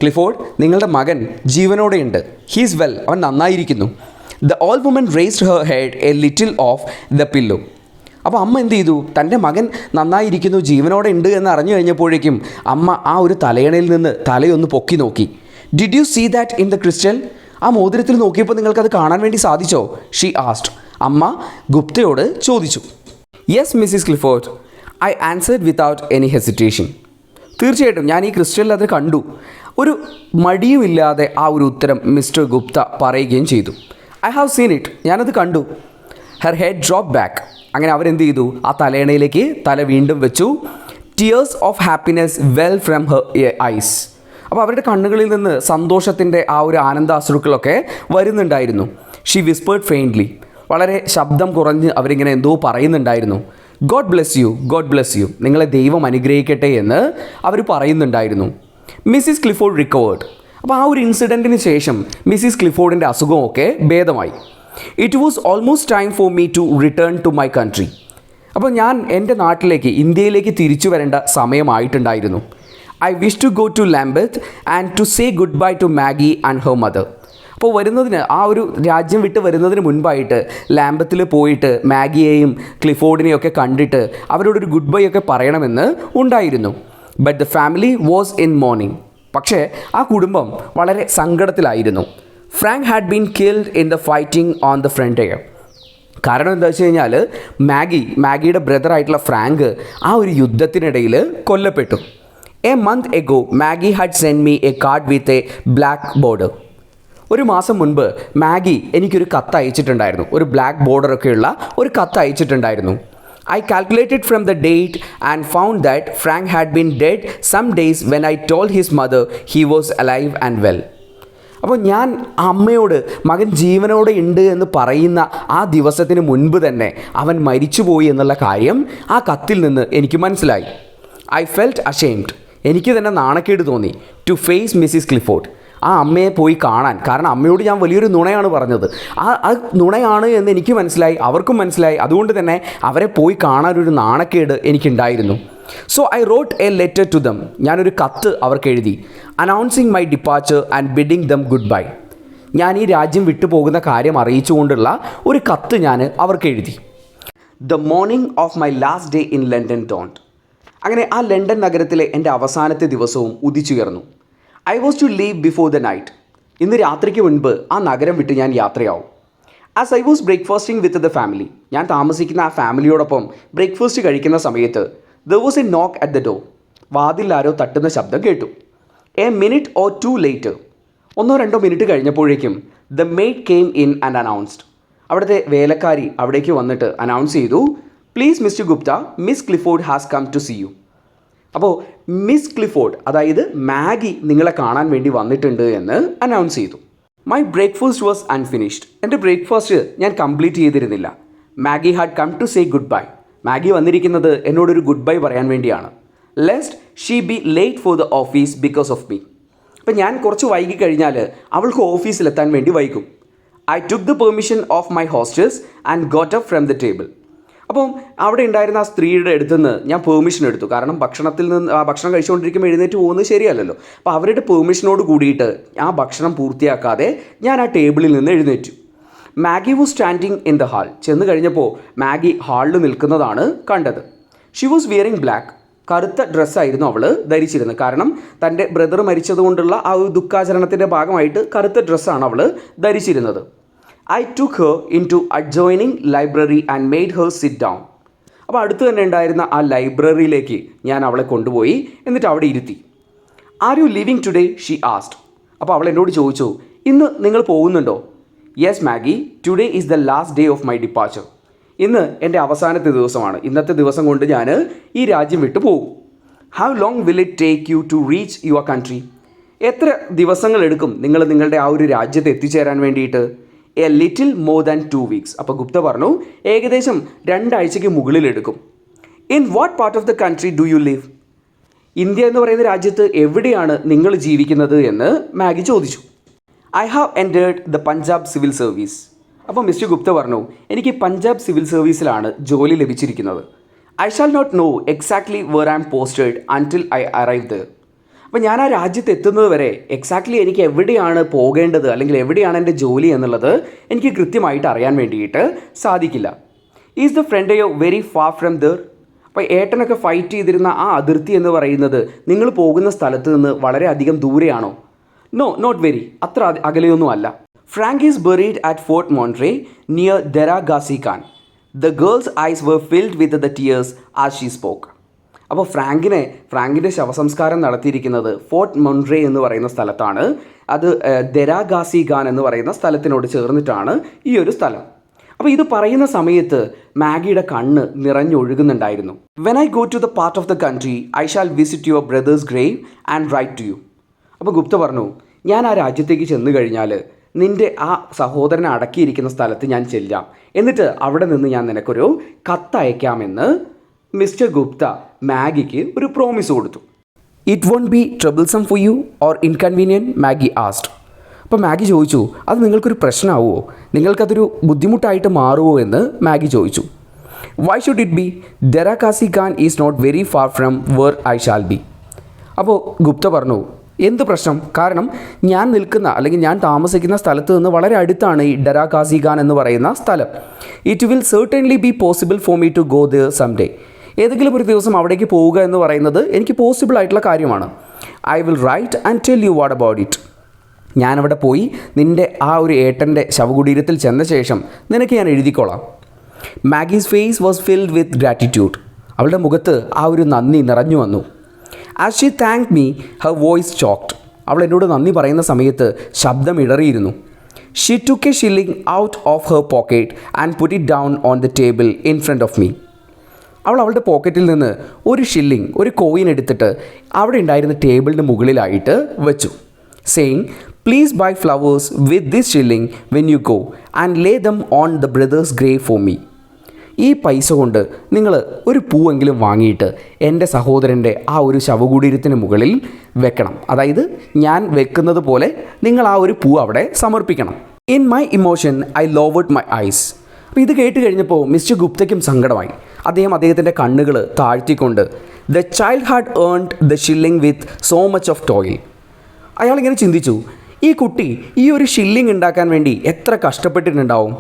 Clifford, നിങ്ങളുടെ മകൻ ജീവനോടെയുണ്ട്. He's well. അവൻ നന്നായിരിക്കുന്നു. The old woman raised her head a little off the pillow. അപ്പോൾ അമ്മ എന്ത് ചെയ്തു? തൻ്റെ മകൻ നന്നായിരിക്കുന്നു, ജീവനോടെ ഉണ്ട് എന്ന് അറിഞ്ഞു കഴിഞ്ഞപ്പോഴേക്കും അമ്മ ആ ഒരു തലയണയിൽ നിന്ന് തലയൊന്ന് പൊക്കി നോക്കി. Did you see that in the crystal? ആ മോതിരത്തിൽ നോക്കിയപ്പോൾ നിങ്ങൾക്കത് കാണാൻ വേണ്ടി സാധിച്ചോ? ഷീ ആസ്ഡ്. അമ്മ ഗുപ്തയോട് ചോദിച്ചു. Yes Mrs Clifford, I answered without any hesitation. തീർച്ചയായിട്ടും ഞാൻ ഈ ക്രിസ്റ്റലിൽ അത് കണ്ടു. ഒരു മടിയുമില്ലാതെ ആ ഒരു ഉത്തരം മിസ്റ്റർ ഗുപ്ത പറയുകയും ചെയ്തു. I have seen it. ഞാനത് കണ്ടു. Her head drop back. അങ്ങനെ അവരെന്ത് ചെയ്തു? ആ തലയണയിലേക്ക് തല വീണ്ടും വെച്ചു. Tears of happiness well from her eyes. അപ്പോൾ അവരുടെ കണ്ണുകളിൽ നിന്ന് സന്തോഷത്തിൻ്റെ ആ ഒരു ആനന്ദാശ്രുക്കളൊക്കെ വരുന്നുണ്ടായിരുന്നു. She whispered faintly. വളരെ ശബ്ദം കുറഞ്ഞ് അവരിങ്ങനെ എന്തോ പറയുന്നുണ്ടായിരുന്നു. God bless you, God bless you. നിങ്ങളെ ദൈവം അനുഗ്രഹിക്കട്ടെ എന്ന് അവർ പറയുന്നുണ്ടായിരുന്നു. Mrs Clifford recovered. അപ്പോൾ ആ ഒരു ഇൻസിഡൻറ്റിന് ശേഷം മിസ്സിസ് ക്ലിഫോർഡിൻ്റെ അസുഖമൊക്കെ ഭേദമായി. It was almost time for me to return to my country. അപ്പോൾ ഞാൻ എൻ്റെ നാട്ടിലേക്ക്, ഇന്ത്യയിലേക്ക് തിരിച്ചു വരേണ്ട സമയമായിട്ടുണ്ടായിരുന്നു. I wish to go to Lambeth and to say goodbye to Maggie and her mother. അപ്പോൾ വരുന്നതിന്, ആ ഒരു രാജ്യം വിട്ട് വരുന്നതിന് മുൻപായിട്ട് ലാംബത്തിൽ പോയിട്ട് മാഗിയെയും ക്ലിഫോർഡിനെയും ഒക്കെ കണ്ടിട്ട് അവരോടൊരു ഗുഡ് ബൈ ഒക്കെ പറയണമെന്ന് ഉണ്ടായിരുന്നു. But the family was in mourning. പക്ഷേ ആ കുടുംബം വളരെ സങ്കടത്തിലായിരുന്നു. Frank had been killed in the fighting on the frontier. കാരണം എന്താ വെച്ച് കഴിഞ്ഞാൽ മാഗിയുടെ ബ്രദറായിട്ടുള്ള ഫ്രാങ്ക് ആ ഒരു യുദ്ധത്തിനിടയിൽ കൊല്ലപ്പെട്ടു. A month ago Maggi had send me A card with a black border. ഒരു മാസം മുൻപ് മാഗി എനിക്കൊരു കത്ത് അയച്ചിട്ടുണ്ടായിരുന്നു. ഒരു ബ്ലാക്ക് ബോർഡറൊക്കെയുള്ള ഒരു കത്ത് അയച്ചിട്ടുണ്ടായിരുന്നു. I calculated from the date and found that Frank had been dead some days when I told his mother he was alive and well. അപ്പോൾ ഞാൻ അമ്മയോട് മകൻ ജീവനോടെ ഉണ്ട് എന്ന് പറയുന്ന ആ ദിവസത്തിന് മുൻപ് തന്നെ അവൻ മരിച്ചുപോയി എന്നുള്ള കാര്യം ആ കത്തിൽ നിന്ന് എനിക്ക് മനസ്സിലായി. I felt ashamed. എനിക്ക് തന്നെ നാണക്കേട് തോന്നി ടു ഫേസ് മിസ്സിസ് ക്ലിഫോർഡ്. ആ അമ്മയെ പോയി കാണാൻ. കാരണം അമ്മയോട് ഞാൻ വലിയൊരു നുണയാണ് പറഞ്ഞത്. ആ നുണയാണ് എന്ന് എനിക്ക് മനസ്സിലായി, അവർക്കും മനസ്സിലായി. അതുകൊണ്ട് തന്നെ അവരെ പോയി കാണാനൊരു നാണക്കേട് എനിക്കുണ്ടായിരുന്നു. So I wrote a letter to them. ഞാനൊരു കത്ത് അവർക്ക് എഴുതി. Announcing my departure and bidding them goodbye. ഞാൻ ഈ രാജ്യം വിട്ടുപോകുന്ന കാര്യം അറിയിച്ചുകൊണ്ടുള്ള ഒരു കത്ത് ഞാൻ അവർക്ക് എഴുതി. The morning of my last day in London dawned. അങ്ങനെ ആ ലണ്ടൻ നഗരത്തിലെ എൻ്റെ അവസാനത്തെ ദിവസവും ഉദിച്ചുയർന്നു. I was to leave before the night. ഇന്ന് രാത്രിക്ക് മുൻപ് ആ നഗരം വിട്ട് ഞാൻ യാത്രയാവും. As I was breakfasting with the family. ഞാൻ താമസിക്കുന്ന ആ ഫാമിലിയോടൊപ്പം ബ്രേക്ക്ഫാസ്റ്റ് കഴിക്കുന്ന സമയത്ത് there was a knock at the door. വാതിൽ ആരോ തട്ടുന്ന ശബ്ദം കേട്ടു. A minute or two later, 1-2 minute കഴിഞ്ഞപ്പോഴേക്കും the maid came in and announced. അവിടുത്തെ വേലക്കാരി അവിടേക്ക് വന്നിട്ട് അനൗൺസ് ചെയ്തു, please Mr Gupta, Miss Clifford has come to see you. അപ്പോൾ മിസ് ക്ലിഫോർഡ്, അതായത് മാഗി നിങ്ങളെ കാണാൻ വേണ്ടി വന്നിട്ടുണ്ട് എന്ന് അനൗൺസ് ചെയ്തു. My breakfast was unfinished. എൻ്റെ ബ്രേക്ക്ഫാസ്റ്റ് ഞാൻ കംപ്ലീറ്റ് ചെയ്തിരുന്നില്ല. Maggie had come to say goodbye. Maggie വന്നിരിക്കുന്നത് എന്നോടൊരു ഗുഡ് ബൈ പറയാൻ വേണ്ടിയാണ്. Lest she be late for the office because of me. അപ്പം ഞാൻ കുറച്ച് വൈകി കഴിഞ്ഞാൽ അവൾക്ക് ഓഫീസിലെത്താൻ വേണ്ടി വൈകും. I took the permission of my hostesses and got up from the table. അപ്പം അവിടെ ഉണ്ടായിരുന്ന ആ സ്ത്രീയുടെ അടുത്തുനിന്ന് ഞാൻ പെർമിഷൻ എടുത്തു. കാരണം ഭക്ഷണം കഴിച്ചുകൊണ്ടിരിക്കുമ്പോൾ എഴുന്നേറ്റ് പോകുന്നത് ശരിയല്ലല്ലോ. അപ്പോൾ അവരുടെ പെർമിഷനോട് കൂടിയിട്ട് ആ ഭക്ഷണം പൂർത്തിയാക്കാതെ ഞാൻ ആ ടേബിളിൽ നിന്ന് എഴുന്നേറ്റു. Maggi was standing in the hall. ചെന്ന് കഴിഞ്ഞപ്പോൾ മാഗി ഹാളിൽ നിൽക്കുന്നതാണ് കണ്ടത്. She was wearing black. കറുത്ത ഡ്രസ്സായിരുന്നു അവൾ ധരിച്ചിരുന്നത്. കാരണം തൻ്റെ ബ്രദർ മരിച്ചതുകൊണ്ടുള്ള ആ ഒരു ദുഃഖാചരണത്തിൻ്റെ ഭാഗമായിട്ട് കറുത്ത ഡ്രസ്സാണ് അവൾ ധരിച്ചിരുന്നത്. I took her into adjoining library and made her sit down. അപ്പോൾ അടുത്ത് തന്നെ ഉണ്ടായിരുന്ന ആ ലൈബ്രറിയിലേക്ക് ഞാൻ അവളെ കൊണ്ടുപോയി. എന്നിട്ട് അവിടെ ഇരുത്തി. Are you living today she ആസ്ഡ്. അപ്പോൾ അവൾ എന്നോട് ചോദിച്ചു, ഇന്ന് നിങ്ങൾ പോകുന്നുണ്ടോ? Yes Maggi, today is the last day of my departure. ഇന്ന് എൻ്റെ അവസാനത്തെ ദിവസമാണ്. ഇന്നത്തെ ദിവസം കൊണ്ട് ഞാൻ ഈ രാജ്യം വിട്ടു പോകും. How long will it take you to reach your country. എത്ര ദിവസങ്ങളെടുക്കും നിങ്ങൾ നിങ്ങളുടെ ആ ഒരു രാജ്യത്ത് എത്തിച്ചേരാൻ വേണ്ടിയിട്ട്? A little more than 2 weeks. അപ്പോൾ ഗുപ്ത പറഞ്ഞു, ഏകദേശം 2 ആഴ്ചയ്ക്ക് മുകളിലെടുക്കും. In what part of the country do you live. India എന്ന് പറയുന്ന രാജ്യത്ത് എവിടെയാണ് നിങ്ങൾ ജീവിക്കുന്നത് എന്ന് മാഗി ചോദിച്ചു. I have entered the Punjab civil service. അപ്പോൾ മിസ്റ്റർ ഗുപ്ത പറഞ്ഞു, എനിക്ക് പഞ്ചാബ് സിവിൽ സർവീസിലാണ് ജോലി ലഭിച്ചിരിക്കുന്നത്. I shall not know exactly where I am posted until I arrive there. അപ്പോൾ ഞാൻ ആ രാജ്യത്ത് എത്തുന്നത് വരെ എക്സാക്ട്ലി എനിക്ക് എവിടെയാണ് പോകേണ്ടത് അല്ലെങ്കിൽ എവിടെയാണ് എൻ്റെ ജോലി എന്നുള്ളത് എനിക്ക് കൃത്യമായിട്ട് അറിയാൻ വേണ്ടിയിട്ട് സാധിക്കില്ല. Is the front you very far from there. അപ്പോൾ ഏട്ടനൊക്കെ ഫൈറ്റ് ചെയ്തിരുന്ന ആ അതിർത്തി എന്ന് പറയുന്നത് നിങ്ങൾ പോകുന്ന സ്ഥലത്ത് നിന്ന് വളരെയധികം ദൂരെയാണോ? No, not very. അത്ര അകലെയൊന്നും അല്ല. Frank is buried at Fort Munro near Dera Ghazi Khan. The girl's eyes were filled with the tears as she spoke. അപ്പോൾ ഫ്രാങ്കിൻ്റെ ശവസംസ്കാരം നടത്തിയിരിക്കുന്നത് ഫോർട്ട് മോൺട്രേ എന്ന് പറയുന്ന സ്ഥലത്താണ്. അത് ദെരാ ഗാസി ഖാൻ എന്ന് പറയുന്ന സ്ഥലത്തിനോട് ചേർന്നിട്ടാണ് ഈ ഒരു സ്ഥലം. അപ്പോൾ ഇത് പറയുന്ന സമയത്ത് മാഗിയുടെ കണ്ണ് നിറഞ്ഞൊഴുകുന്നുണ്ടായിരുന്നു. When I go to the part of the country I shall visit your brother's grave and write to you. അപ്പോൾ ഗുപ്ത പറഞ്ഞു, ഞാൻ ആ രാജ്യത്തേക്ക് ചെന്ന് കഴിഞ്ഞാൽ നിൻ്റെ ആ സഹോദരനെ അടക്കിയിരിക്കുന്ന സ്ഥലത്ത് ഞാൻ ചെല്ലാം. എന്നിട്ട് അവിടെ നിന്ന് ഞാൻ നിനക്കൊരു കത്തയക്കാമെന്ന് മിസ്റ്റർ ഗുപ്ത മാഗിക്ക് ഒരു പ്രോമിസ് കൊടുത്തു. It won't be troublesome for you or inconvenient Maggie asked. അപ്പോൾ മാഗി ചോദിച്ചു, അത് നിങ്ങൾക്കൊരു പ്രശ്നമാവുമോ, നിങ്ങൾക്കതൊരു ബുദ്ധിമുട്ടായിട്ട് മാറുമോ എന്ന് മാഗി ചോദിച്ചു. Why should it be? Dera Ghazi Khan is not very far from where I shall be. അപ്പോൾ ഗുപ്ത പറഞ്ഞു, എന്ത് പ്രശ്നം? കാരണം ഞാൻ നിൽക്കുന്ന അല്ലെങ്കിൽ ഞാൻ താമസിക്കുന്ന സ്ഥലത്ത് നിന്ന് വളരെ അടുത്താണ് ഈ ദെരാ ഗാസി ഖാൻ എന്ന് പറയുന്ന സ്ഥലം. It will certainly be possible for me to go there some day. ഏതെങ്കിലും ഒരു ദിവസം അവിടേക്ക് പോവുക എന്ന് പറയുന്നത് എനിക്ക് പോസിബിൾ ആയിട്ടുള്ള കാര്യമാണ്. I will write and tell you what about it. ഞാനവിടെ പോയി നിൻ്റെ ആ ഒരു ഏട്ടൻ്റെ ശവകുടീരത്തിൽ ചെന്ന ശേഷം നിനക്ക് ഞാൻ എഴുതിക്കോളാം. Maggie's face was filled with gratitude. അവളുടെ മുഖത്ത് ആ ഒരു നന്ദി നിറഞ്ഞു വന്നു. As she thank me her voice choked. അവൾ എന്നോട് നന്ദി പറയുന്ന സമയത്ത് ശബ്ദം ഇടറിയിരുന്നു. She took a shilling out of her pocket and put it down on the table in front of me. അവൾ അവളുടെ പോക്കറ്റിൽ നിന്ന് ഒരു ഷില്ലിംഗ്, ഒരു കോയിൻ എടുത്തിട്ട് അവിടെ ഉണ്ടായിരുന്ന ടേബിളിന് മുകളിലായിട്ട് വെച്ചു. Saying, please buy flowers with this shilling when you go and lay them on the brother's grave for me. ഈ പൈസ കൊണ്ട് നിങ്ങൾ ഒരു പൂവെങ്കിലും വാങ്ങിയിട്ട് എൻ്റെ സഹോദരൻ്റെ ആ ഒരു ശവകുടീരത്തിന് മുകളിൽ വെക്കണം. അതായത് ഞാൻ വെക്കുന്നത് പോലെ നിങ്ങൾ ആ ഒരു പൂ അവിടെ സമർപ്പിക്കണം. In my emotion I lowered my eyes. അപ്പോൾ ഇത് കേട്ട് കഴിഞ്ഞപ്പോൾ മിസ്റ്റർ ഗുപ്തയ്ക്കും സങ്കടമായി. അദ്ദേഹത്തിൻ്റെ കണ്ണുകൾ താഴ്ത്തിക്കൊണ്ട്, the child had earned the shilling with so much of toil. അയാളിങ്ങനെ ചിന്തിച്ചു, ഈ കുട്ടി ഈ ഒരു ഷില്ലിംഗ് ഉണ്ടാക്കാൻ വേണ്ടി എത്ര കഷ്ടപ്പെട്ടിട്ടുണ്ടാവും.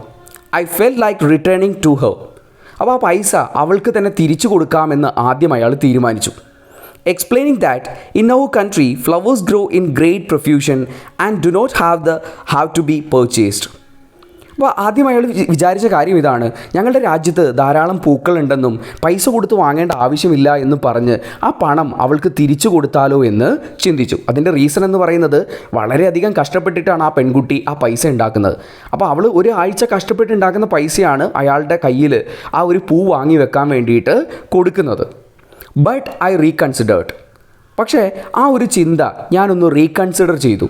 I felt like returning to her. അപ്പോൾ ആ പൈസ അവൾക്ക് തന്നെ തിരിച്ചു കൊടുക്കാമെന്ന് ആദ്യം അയാൾ തീരുമാനിച്ചു. Explaining that in our country flowers grow in great profusion and do not have to be purchased. അപ്പോൾ ആദ്യം അയാൾ വിചാരിച്ച കാര്യം ഇതാണ്, ഞങ്ങളുടെ രാജ്യത്ത് ധാരാളം പൂക്കളുണ്ടെന്നും പൈസ കൊടുത്ത് വാങ്ങേണ്ട ആവശ്യമില്ല എന്ന് പറഞ്ഞ് ആ പണം അവൾക്ക് തിരിച്ചു കൊടുത്താലോ എന്ന് ചിന്തിച്ചു. അതിൻ്റെ റീസൺ എന്ന് പറയുന്നത് വളരെയധികം കഷ്ടപ്പെട്ടിട്ടാണ് ആ പെൺകുട്ടി ആ പൈസ ഉണ്ടാക്കുന്നത്. അപ്പോൾ അവൾ ഒരു ആഴ്ച കഷ്ടപ്പെട്ടുണ്ടാക്കുന്ന പൈസയാണ് അയാളുടെ കയ്യിൽ ആ ഒരു പൂ വാങ്ങി വെക്കാൻ വേണ്ടിയിട്ട് കൊടുക്കുന്നത്. But I reconsidered. പക്ഷേ ആ ഒരു ചിന്ത ഞാനൊന്ന് റീകൺസിഡർ ചെയ്തു.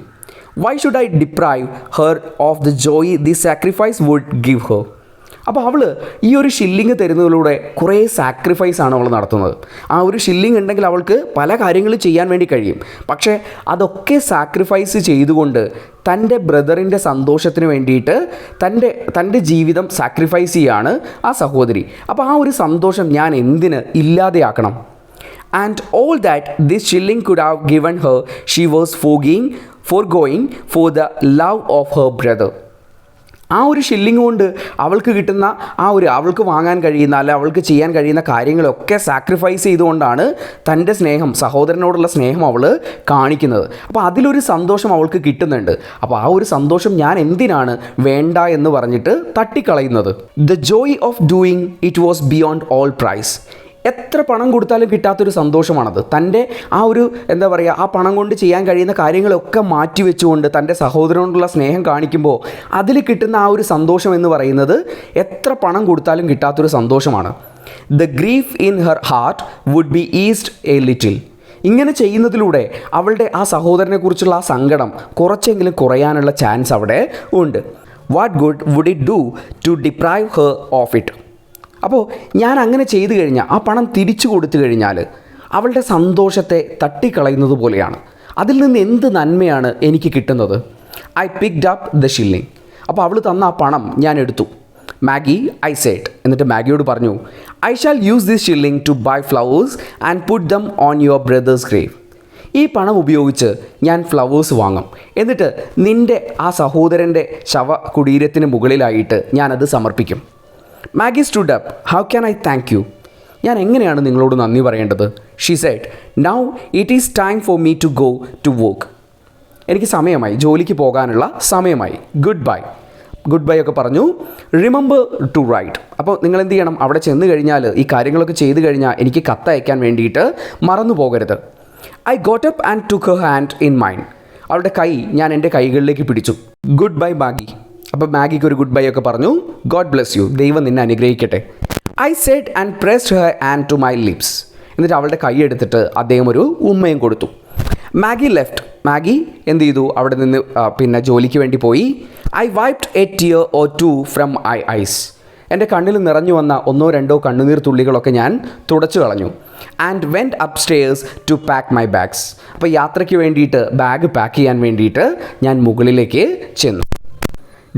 Why should I deprive her of the joy this sacrifice would give her? അപ്പോൾ അവൾ ഈ ഒരു ഷില്ലിങ് തരുന്നതിലൂടെ കുറേ സാക്രിഫൈസാണ് അവൾ നടത്തുന്നത്. ആ ഒരു ഷില്ലിങ് ഉണ്ടെങ്കിൽ അവൾക്ക് പല കാര്യങ്ങളും ചെയ്യാൻ വേണ്ടി കഴിയും. പക്ഷേ അതൊക്കെ സാക്രിഫൈസ് ചെയ്തുകൊണ്ട് തൻ്റെ ബ്രദറിൻ്റെ സന്തോഷത്തിന് വേണ്ടിയിട്ട് തൻ്റെ ജീവിതം സാക്രിഫൈസ് ചെയ്യാണ് ആ സഹോദരി. അപ്പോൾ ആ ഒരു സന്തോഷം ഞാൻ എന്തിന് ഇല്ലാതെയാക്കണം? And all that this shilling could have given her she was forgoing for the love of her brother. ആ ഒരു ഷില്ലിങ് കൊണ്ട് അവൾക്ക് കിട്ടുന്ന അവൾക്ക് വാങ്ങാൻ കഴിയുന്ന അല്ല അവൾക്ക് ചെയ്യാൻ കഴിയുന്ന കാര്യങ്ങളൊക്കെ സാക്രിഫൈസ് ചെയ്തുകൊണ്ടാണ് തൻ്റെ സ്നേഹം, സഹോദരനോടുള്ള സ്നേഹം അവൾ കാണിക്കുന്നത്. അപ്പോൾ അതിലൊരു സന്തോഷം അവൾക്ക് കിട്ടുന്നുണ്ട്. അപ്പോൾ ആ ഒരു സന്തോഷം ഞാൻ എന്തിനാണ് വേണ്ട എന്ന് പറഞ്ഞിട്ട് തട്ടിക്കളയുന്നത്? The joy of doing it was beyond all price. എത്ര പണം കൊടുത്താലും കിട്ടാത്തൊരു സന്തോഷമാണത്. തൻ്റെ ആ പണം കൊണ്ട് ചെയ്യാൻ കഴിയുന്ന കാര്യങ്ങളൊക്കെ മാറ്റി വെച്ചുകൊണ്ട് തൻ്റെ സഹോദരനോടുള്ള സ്നേഹം കാണിക്കുമ്പോൾ അതിൽ കിട്ടുന്ന ആ ഒരു സന്തോഷം എന്ന് പറയുന്നത് എത്ര പണം കൊടുത്താലും കിട്ടാത്തൊരു സന്തോഷമാണ്. The grief in her heart would be eased a little. ഇങ്ങനെ ചെയ്യുന്നതിലൂടെ അവളുടെ ആ സഹോദരനെക്കുറിച്ചുള്ള ആ സങ്കടം കുറച്ചെങ്കിലും കുറയാനുള്ള ചാൻസ് അവിടെ ഉണ്ട്. What good would it do to deprive her of it? അപ്പോൾ ഞാൻ അങ്ങനെ ചെയ്തു കഴിഞ്ഞാൽ, ആ പണം തിരിച്ചു കൊടുത്തു കഴിഞ്ഞാൽ അവളുടെ സന്തോഷത്തെ തട്ടിക്കളയുന്നത് പോലെയാണ്. അതിൽ നിന്ന് എന്ത് നന്മയാണ് എനിക്ക് കിട്ടുന്നത്? I picked up the shilling. അപ്പോൾ അവൾ തന്ന ആ പണം ഞാൻ എടുത്തു. Maggie, I said. എന്നിട്ട് മാഗിയോട് പറഞ്ഞു, I shall use this shilling to buy flowers and put them on your brother's grave. ഈ പണം ഉപയോഗിച്ച് ഞാൻ ഫ്ലവേഴ്സ് വാങ്ങും, എന്നിട്ട് നിൻ്റെ ആ സഹോദരൻ്റെ ശവകുടീരത്തിന് മുകളിലായിട്ട് ഞാനത് സമർപ്പിക്കും. Maggi stood up. How can I thank you? ഞാൻ എങ്ങനെയാണ് നിങ്ങളോട് നന്ദി പറയേണ്ടത്? She said, now it is time for me to go to work. എനിക്ക് സമയമായി, ജോലിക്ക് പോകാനുള്ള സമയമായി. ഗുഡ് ബൈ ഒക്കെ പറഞ്ഞു. Remember to write. അപ്പോൾ നിങ്ങൾ എന്ത് ചെയ്യണം? അവിടെ ചെന്ന് കഴിഞ്ഞാൽ ഈ കാര്യങ്ങളൊക്കെ ചെയ്ത് കഴിഞ്ഞാൽ എനിക്ക് കത്തയക്കാൻ വേണ്ടിയിട്ട് മറന്നു പോകരുത്. I got up and took her hand in mine. അവളുടെ കൈ ഞാൻ എൻ്റെ കൈകളിലേക്ക് പിടിച്ചു. Goodbye Maggie. അപ്പോൾ മാഗിക്ക് ഒരു ഗുഡ് ബൈ ഒക്കെ പറഞ്ഞു. God bless you. ദൈവം നിന്നെ അനുഗ്രഹിക്കട്ടെ. I said and pressed her hand to my lips. എന്നിട്ട് അവളുടെ കൈ എടുത്തിട്ട് അദ്ദേഹം ഒരു ഉമ്മയും കൊടുത്തു. Maggi left. മാഗി എന്ത് ചെയ്തു? അവിടെ നിന്ന് പിന്നെ ജോലിക്ക് വേണ്ടി പോയി. I wiped a tear or two from I eyes. എൻ്റെ കണ്ണിൽ നിറഞ്ഞു വന്ന 1-2 കണ്ണുനീർ തുള്ളികളൊക്കെ ഞാൻ തുടച്ചു കളഞ്ഞു. And went up stairs to pack my bags. അപ്പോൾ യാത്രയ്ക്ക് വേണ്ടിയിട്ട് ബാഗ് പാക്ക് ചെയ്യാൻ വേണ്ടിയിട്ട് ഞാൻ മുകളിലേക്ക് ചെന്നു.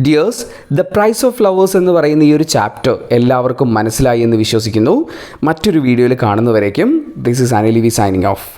ഡിയേഴ്സ്, ദ പ്രൈസ് ഓഫ് ഫ്ലവേഴ്സ് എന്ന് പറയുന്ന ഈ ഒരു ചാപ്റ്റർ എല്ലാവർക്കും മനസ്സിലായി എന്ന് വിശ്വസിക്കുന്നു. മറ്റൊരു വീഡിയോയിൽ കാണുന്നവരേക്കും this is Anil V signing of.